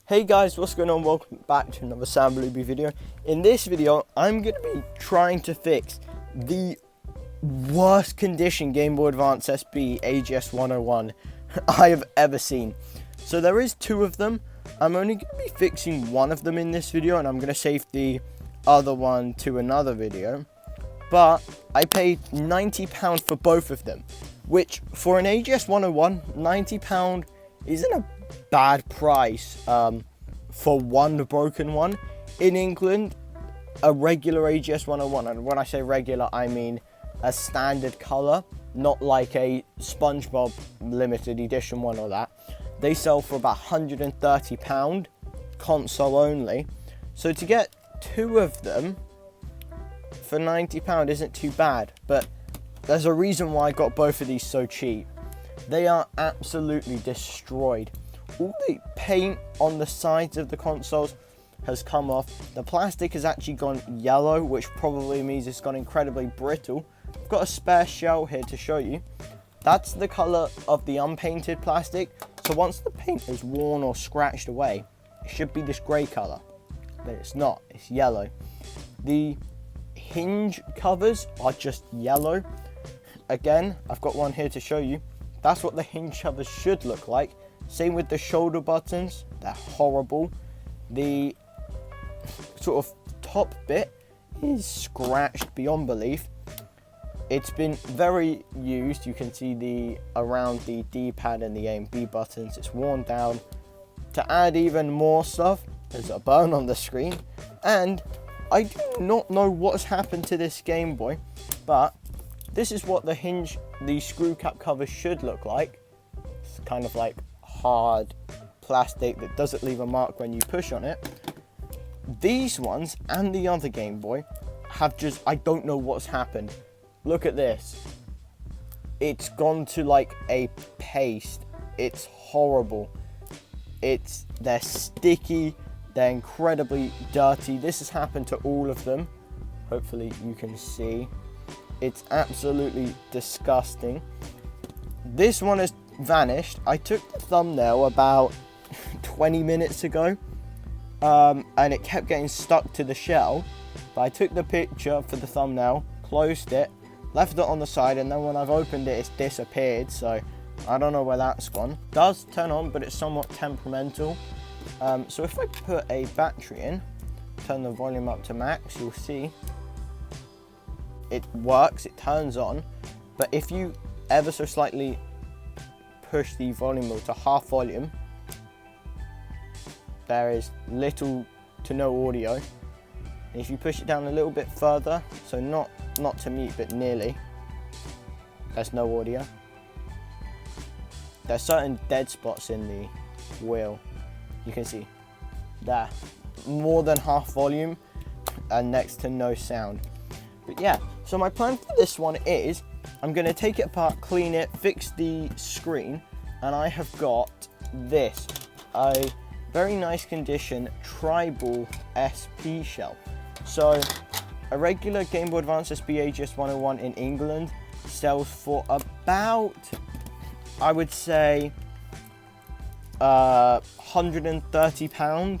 Hey guys, what's going on? Welcome back to another Sam Blueby video. In this video, I'm going to be trying to fix the worst condition Game Boy Advance SP AGS 101 I have ever seen. So there is two of them. I'm only going to be fixing one of them in this video, and I'm going to save the other one to another video. But I paid £90 for both of them, which for an AGS 101, £90 isn't a bad price for one broken one. In England, a regular AGS 101, and when I say regular, I mean a standard color, not like a SpongeBob limited edition one or that. They sell for about £130, console only. So to get two of them for £90 isn't too bad, but there's a reason why I got both of these so cheap. They are absolutely destroyed. All the paint on the sides of the consoles has come off. The plastic has actually gone yellow, which probably means it's gone incredibly brittle. I've got a spare shell here to show you. That's the color of the unpainted plastic. So once the paint is worn or scratched away, it should be this gray color, but it's not, it's yellow. The hinge covers are just yellow. Again, I've got one here to show you. That's what the hinge covers should look like. Same with the shoulder buttons, they're horrible. The sort of top bit is scratched beyond belief. It's been very used. You can see around the D-pad and the A and B buttons, it's worn down. To add even more stuff, there's a burn on the screen. And I do not know what's happened to this Game Boy, but this is what the screw cap cover should look like. It's kind of like hard plastic that doesn't leave a mark when you push on it. These ones and the other Game Boy have just, I don't know what's happened. Look at this. It's gone to like a paste. It's horrible. They're sticky. They're incredibly dirty. This has happened to all of them. Hopefully you can see. It's absolutely disgusting. This one has vanished. I took the thumbnail about 20 minutes ago, and it kept getting stuck to the shell. But I took the picture for the thumbnail, closed it, left it on the side, and then when I've opened it, it's disappeared. So I don't know where that's gone. It does turn on, but it's somewhat temperamental. So if I put a battery in, turn the volume up to max, you'll see it works, it turns on. But if you ever so slightly push the volume to half volume, there is little to no audio. And if you push it down a little bit further, so not to mute but nearly, there's no audio. There's certain dead spots in the wheel. You can see there, more than half volume and next to no sound. But yeah, so my plan for this one is I'm going to take it apart, clean it, fix the screen, and I have got this, a very nice condition tribal SP shell. So a regular Game Boy Advance SP AGS 101 in England sells for about, I would say, £130.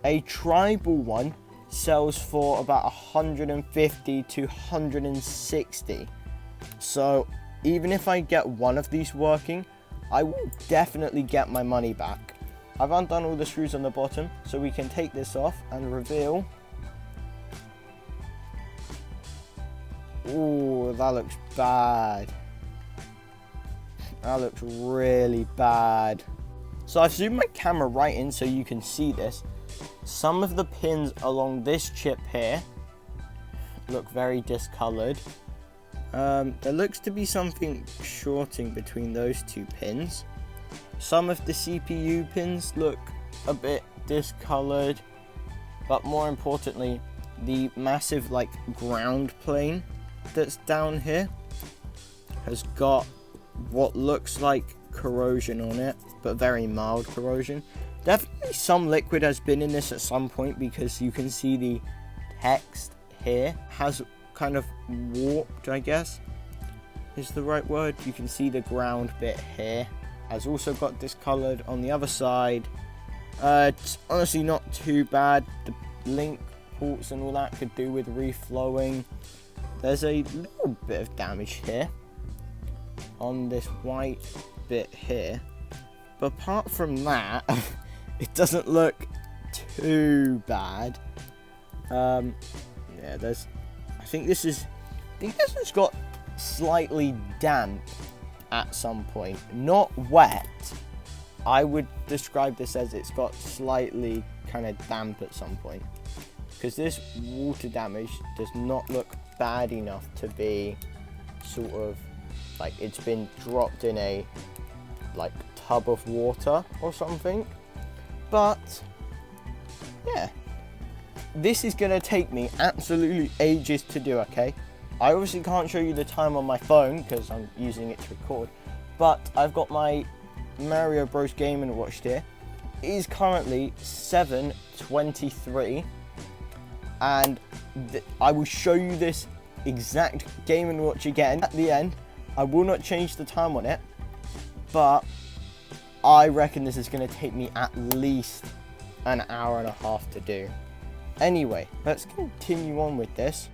A tribal one sells for about 150 to 160. So even if I get one of these working, I will definitely get my money back. I've undone all the screws on the bottom, so we can take this off and reveal. Ooh, that looks bad. That looks really bad. So I've zoomed my camera right in so you can see this. Some of the pins along this chip here look very discolored. There looks to be something shorting between those two pins. Some of the CPU pins look a bit discolored, but more importantly, the massive ground plane that's down here has got what looks like corrosion on it, but very mild corrosion. Definitely some liquid has been in this at some point, because you can see the text here has kind of warped, I guess is the right word. You can see the ground bit here has also got discolored. On the other side, It's honestly not too bad. The link ports and all that could do with reflowing. There's a little bit of damage here on this white bit here, but apart from that, it doesn't look too bad. Yeah, I think this has got slightly damp at some point. Not wet. I would describe this as it's got slightly kind of damp at some point, because this water damage does not look bad enough to be sort of like it's been dropped in a like tub of water or something. But yeah, this is gonna take me absolutely ages to do. Okay, I obviously can't show you the time on my phone because I'm using it to record, but I've got my Mario Bros. Game & Watch here. It is currently 7:23, and I will show you this exact Game & Watch again at the end. I will not change the time on it, but I reckon this is going to take me at least an hour and a half to do. Anyway, let's continue on with this.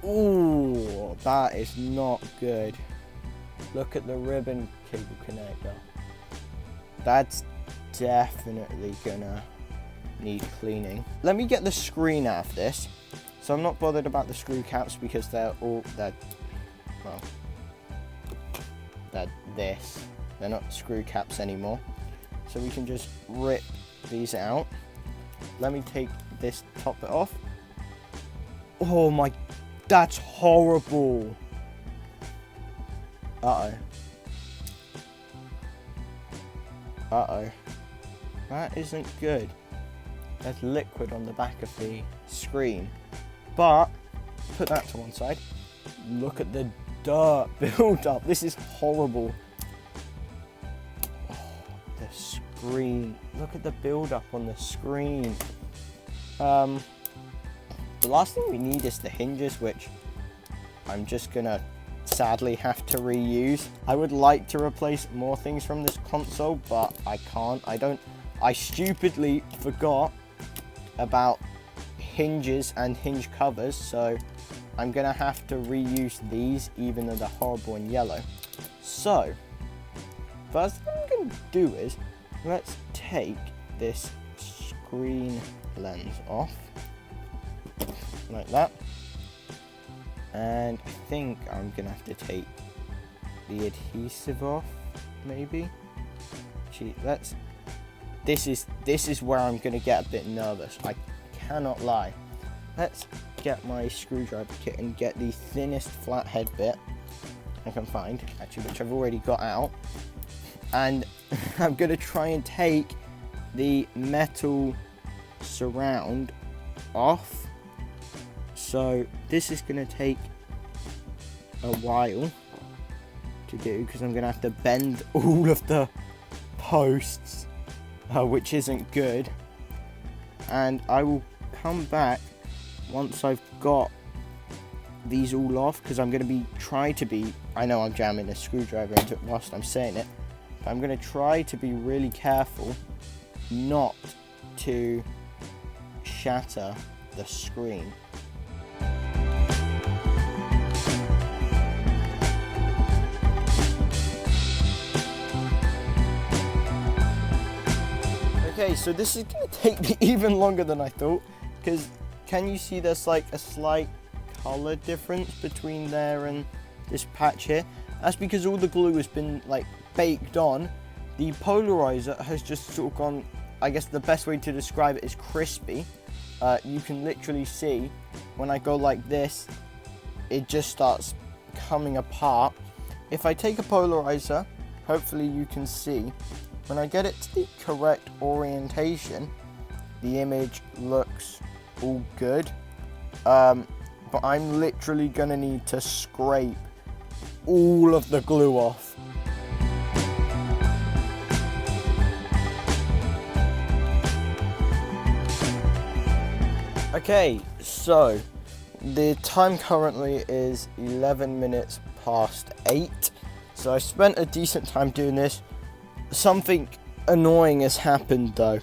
Ooh, that is not good. Look at the ribbon cable connector. That's definitely gonna need cleaning. Let me get the screen out of this. So I'm not bothered about the screw caps because they're this. They're not screw caps anymore. So we can just rip these out. Let me take this top bit off. Oh my, that's horrible. Uh-oh. That isn't good. There's liquid on the back of the screen. But, put that to one side. Look at the dirt build up. This is horrible. Oh, the screen. Look at the build up on the screen. The last thing we need is the hinges, which I'm just gonna sadly have to reuse. I would like to replace more things from this console, but I can't. I stupidly forgot about hinges and hinge covers, so I'm gonna have to reuse these even though they're horrible and yellow. So first thing I'm gonna do is let's take this screen lens off like that. And I think I'm gonna have to take the adhesive off, maybe. Gee, this is where I'm gonna get a bit nervous. I cannot lie. Let's get my screwdriver kit and get the thinnest flathead bit I can find, actually, which I've already got out. And I'm gonna try and take the metal surround off. So this is going to take a while to do because I'm going to have to bend all of the posts, which isn't good. And I will come back once I've got these all off, because I'm going to I know I'm jamming a screwdriver into it whilst I'm saying it, but I'm going to try to be really careful not to shatter the screen. Okay, so this is going to take me even longer than I thought, because can you see there's like a slight color difference between there and this patch here? That's because all the glue has been like baked on. The polarizer has just sort of gone, I guess the best way to describe it is crispy. You can literally see when I go like this, it just starts coming apart. If I take a polarizer, hopefully you can see, when I get it to the correct orientation, the image looks all good. But I'm literally gonna need to scrape all of the glue off. Okay, so the time currently is 11 minutes past 8. So I spent a decent time doing this. Something annoying has happened though.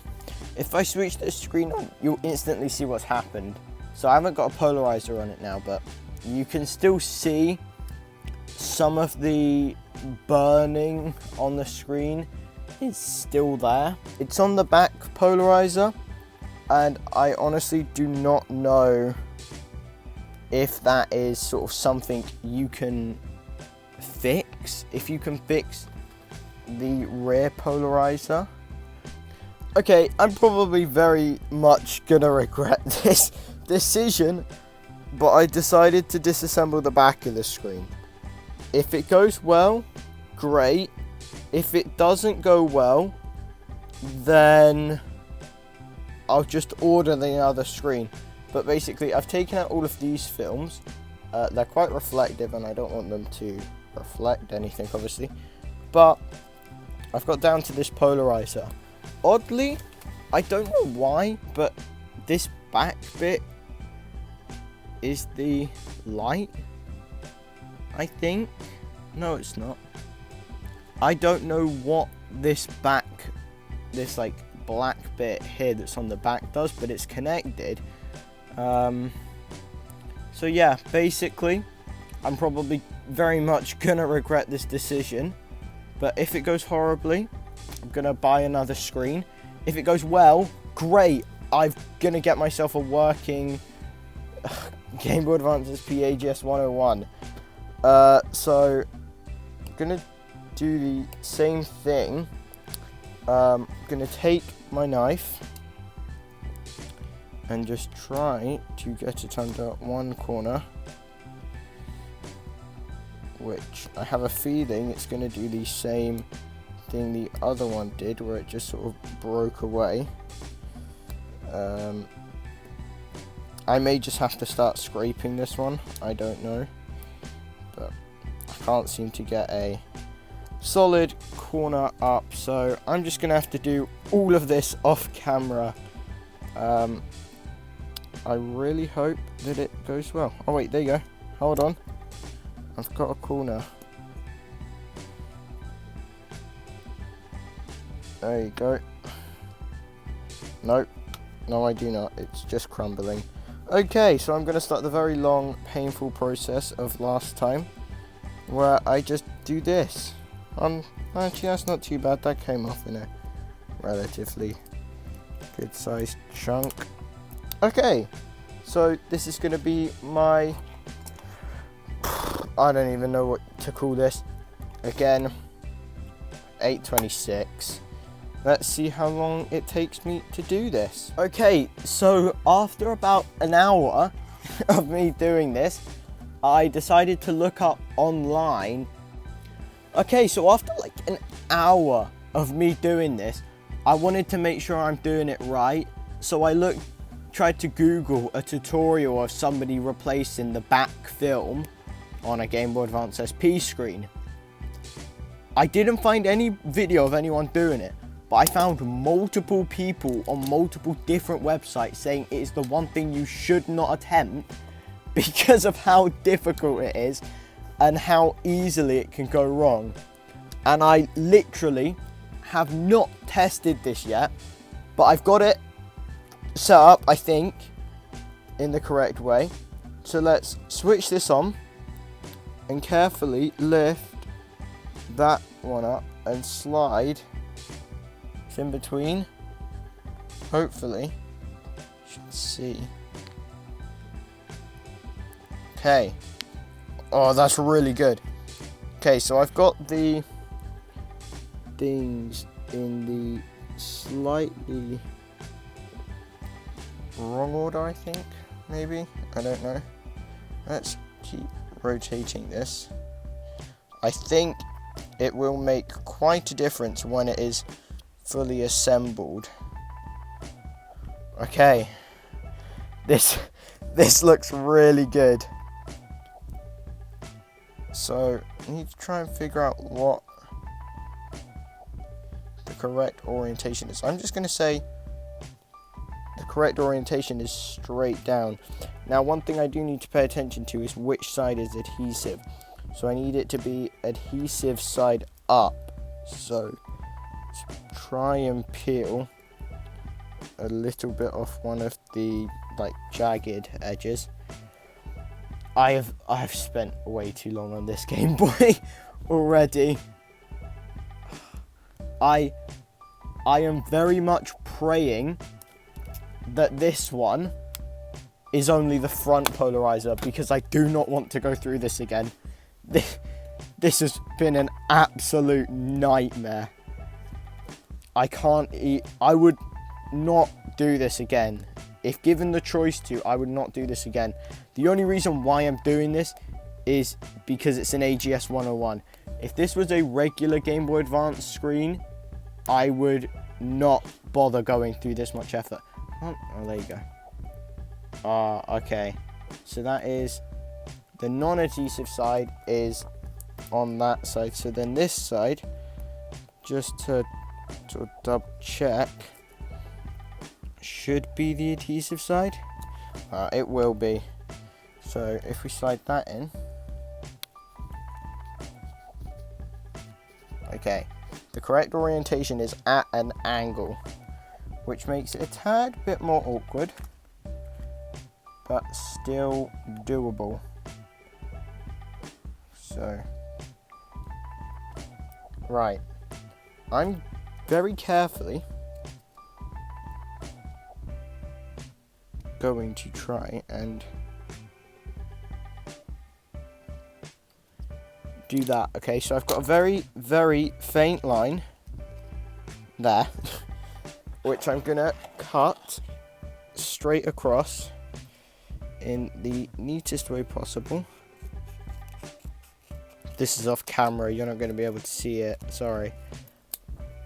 If I switch the screen on, you'll instantly see what's happened. So I haven't got a polarizer on it now, but you can still see some of the burning on the screen is still there. It's on the back polarizer, and I honestly do not know if that is sort of something you can fix. If you can fix the rear polarizer. Okay, I'm probably very much gonna regret this decision, but I decided to disassemble the back of the screen. If it goes well, great. If it doesn't go well, then I'll just order the other screen. But basically, I've taken out all of these films. They're quite reflective, and I don't want them to reflect anything, obviously. But I've got down to this polarizer. Oddly, I don't know why, but this back bit is the light, I think. No, it's not. I don't know what this like black bit here that's on the back does, but it's connected. So yeah, basically, I'm probably very much gonna regret this decision. But if it goes horribly, I'm gonna buy another screen. If it goes well, great. I'm gonna get myself a working Game Boy Advance SP AGS 101. So I'm gonna do the same thing. I'm gonna take my knife and just try to get it under one corner, which I have a feeling it's going to do the same thing the other one did, where it just sort of broke away. I may just have to start scraping this one, I don't know, but I can't seem to get a solid corner up, so I'm just going to have to do all of this off camera. I really hope that it goes well. Oh wait, there you go. Hold on. I've got a corner. There you go. Nope. No, I do not. It's just crumbling. Okay, so I'm going to start the very long, painful process of last time, where I just do this. Actually, that's not too bad. That came off in a relatively good sized chunk. Okay, so this is going to be my, I don't even know what to call this. Again, 8:26. Let's see how long it takes me to do this. Okay, so after about an hour of me doing this, I decided to look up online. Okay, so after like an hour of me doing this, I wanted to make sure I'm doing it right. So I tried to Google a tutorial of somebody replacing the back film on a Game Boy Advance SP screen. I didn't find any video of anyone doing it, but I found multiple people on multiple different websites saying it is the one thing you should not attempt because of how difficult it is and how easily it can go wrong. And I literally have not tested this yet, but I've got it set up, I think, in the correct way. So let's switch this on and carefully lift that one up and slide it's in between. Hopefully, you should see. Okay. Oh, that's really good. Okay, so I've got the things in the slightly wrong order, I think, maybe, I don't know. Let's keep rotating this. I think it will make quite a difference when it is fully assembled. Okay, this looks really good. So I need to try and figure out what the correct orientation is. I'm just going to say the correct orientation is straight down. Now, one thing I do need to pay attention to is which side is adhesive. So I need it to be adhesive side up. So let's try and peel a little bit off one of the like jagged edges. I've spent way too long on this Game Boy already. I am very much praying that this one is only the front polarizer, because I do not want to go through this again. This has been an absolute nightmare. I would not do this again. If given the choice to, I would not do this again. The only reason why I'm doing this is because it's an AGS 101. If this was a regular Game Boy Advance screen, I would not bother going through this much effort. Oh, there you go. Okay. So that is, the non-adhesive side is on that side. So then this side, just to double check, should be the adhesive side. It will be. So if we slide that in. Okay. The correct orientation is at an angle, which makes it a tad bit more awkward, but still doable. So, right. I'm very carefully going to try and do that. Okay, so I've got a very, very faint line there, which I'm gonna cut straight across in the neatest way possible. This is off camera, you're not gonna be able to see it, sorry.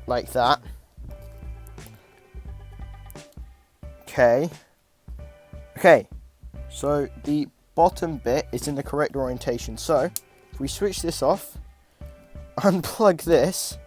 Like that. Okay. Okay, so the bottom bit is in the correct orientation. So, if we switch this off, unplug this,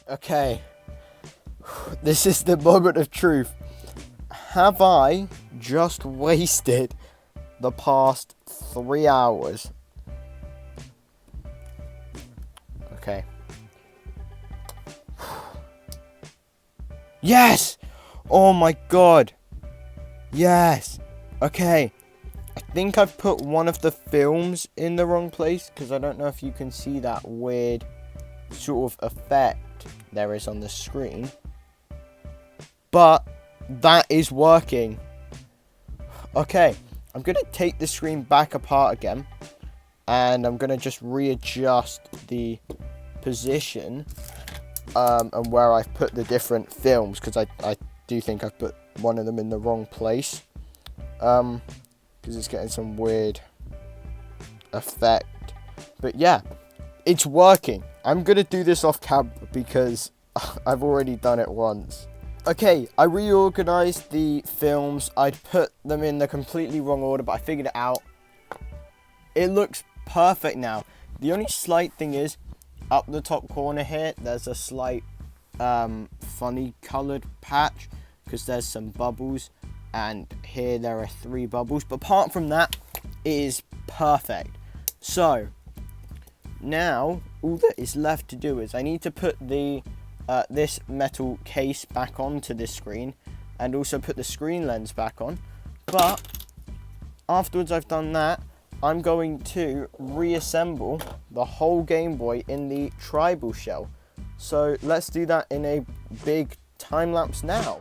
okay, this is the moment of truth. Have I just wasted the past 3 hours? Okay. Yes! Oh my god. Yes. Okay. I think I've put one of the films in the wrong place, because I don't know if you can see that weird sort of effect there is on the screen. But that is working. Okay. I'm going to take the screen back apart again. And I'm going to just readjust the position and where I've put the different films, because I do think I've put one of them in the wrong place, because it's getting some weird effect. But yeah, it's working. I'm going to do this off camera because I've already done it once. Okay, I reorganized the films. I'd put them in the completely wrong order, but I figured it out. It looks perfect now. The only slight thing is, up the top corner here, there's a slight funny coloured patch, because there's some bubbles, and here there are 3 bubbles. But apart from that, it is perfect. So, now all that is left to do is I need to put the this metal case back onto this screen, and also put the screen lens back on. But afterwards I've done that, I'm going to reassemble the whole Game Boy in the tribal shell. So let's do that in a big time lapse now.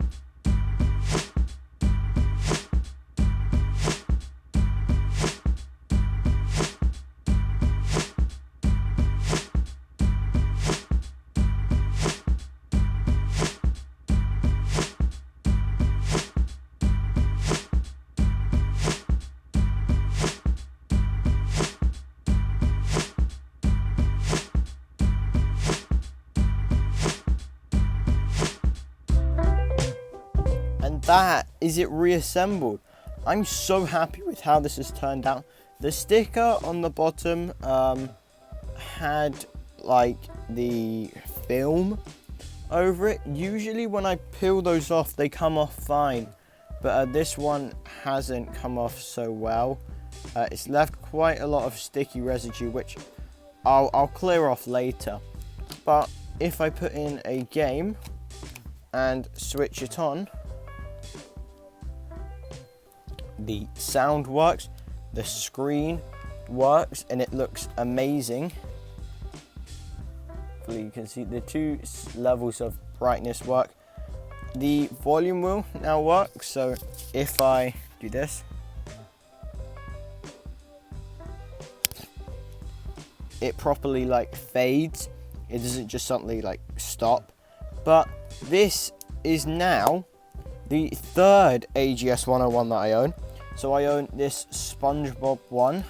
That is it reassembled. I'm so happy with how this has turned out. The sticker on the bottom had like the film over it. Usually when I peel those off, they come off fine, but this one hasn't come off so well. It's left quite a lot of sticky residue, which I'll clear off later. But if I put in a game and switch it on, the sound works, the screen works, and it looks amazing. Hopefully you can see the two levels of brightness work. The volume wheel now works, so if I do this, it properly like fades. It doesn't just suddenly like stop. But this is now the third AGS 101 that I own. So I own this SpongeBob one.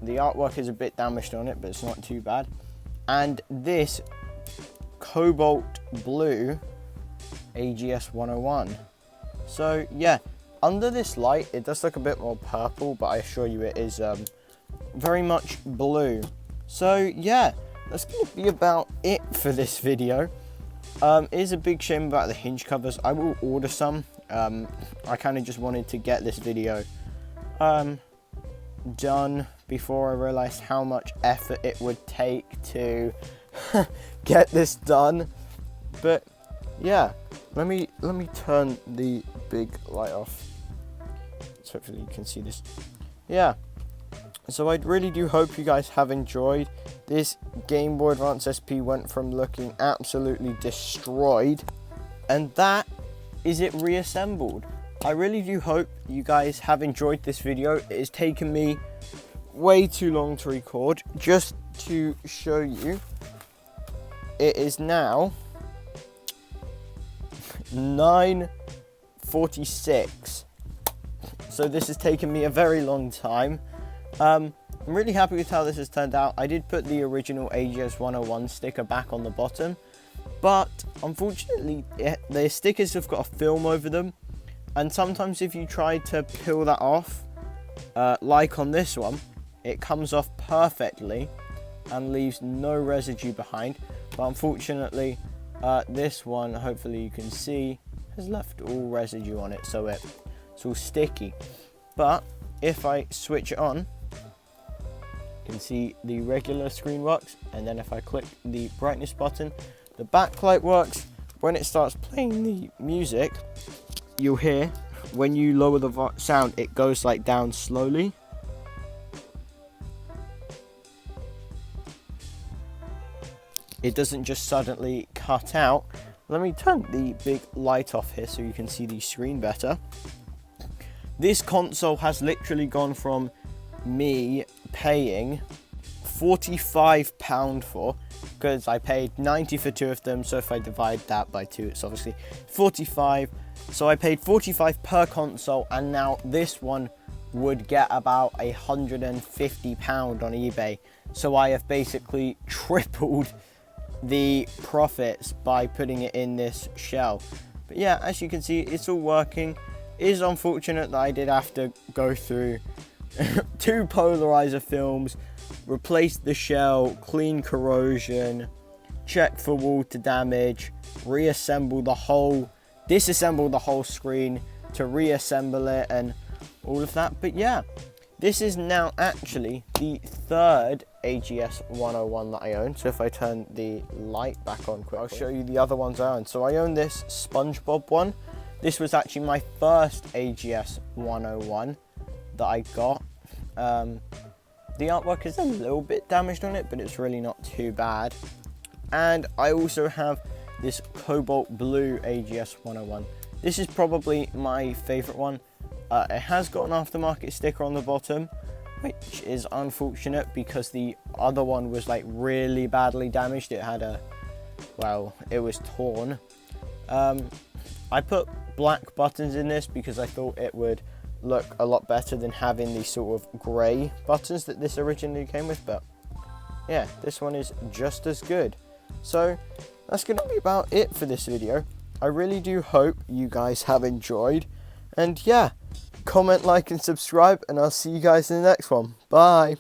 The artwork is a bit damaged on it, but it's not too bad. And this cobalt blue AGS 101. So yeah, under this light, it does look a bit more purple, but I assure you it is very much blue. So yeah, that's gonna be about it for this video. It is a big shame about the hinge covers. I will order some. I kind of just wanted to get this video done before I realized how much effort it would take to get this done. But yeah, let me turn the big light off, so hopefully you can see this. Yeah, so I really do hope you guys have enjoyed. This Game Boy Advance SP went from looking absolutely destroyed, and that is it reassembled. I really do hope you guys have enjoyed this video. It has taken me way too long to record. Just to show you, it is now 9:46. So this has taken me a very long time. I'm really happy with how this has turned out. I did put the original AGS 101 sticker back on the bottom, but unfortunately the stickers have got a film over them, and sometimes if you try to peel that off, like on this one, it comes off perfectly and leaves no residue behind. But unfortunately this one, hopefully you can see, has left all residue on it, so it's all sticky. But if I switch it on, you can see the regular screen works, and then if I click the brightness button, the backlight works. When it starts playing the music, you'll hear when you lower the sound, it goes like down slowly. It doesn't just suddenly cut out. Let me turn the big light off here so you can see the screen better. This console has literally gone from me paying £45 for, because I paid 90 for two of them, so if I divide that by two, it's obviously 45. So I paid 45 per console, and now this one would get about £150 on eBay. So I have basically tripled the profits by putting it in this shell. But yeah, as you can see, it's all working. It is unfortunate that I did have to go through 2 polarizer films, replace the shell, clean corrosion, check for water damage, disassemble the whole screen to reassemble it, and all of that. But yeah, This is now actually the third AGS 101 that I own. So if I turn the light back on quick, I'll show you the other ones I own. So I own this SpongeBob one. This was actually my first AGS 101 that I got. The artwork is a little bit damaged on it, but it's really not too bad. And I also have this Cobalt Blue AGS 101. This is probably my favorite one. It has got an aftermarket sticker on the bottom, which is unfortunate because the other one was like really badly damaged. It had it was torn. I put black buttons in this because I thought it would look a lot better than having these sort of grey buttons that this originally came with, but yeah, this one is just as good. So that's going to be about it for this video. I really do hope you guys have enjoyed, and yeah, comment, like and subscribe, and I'll see you guys in the next one. Bye.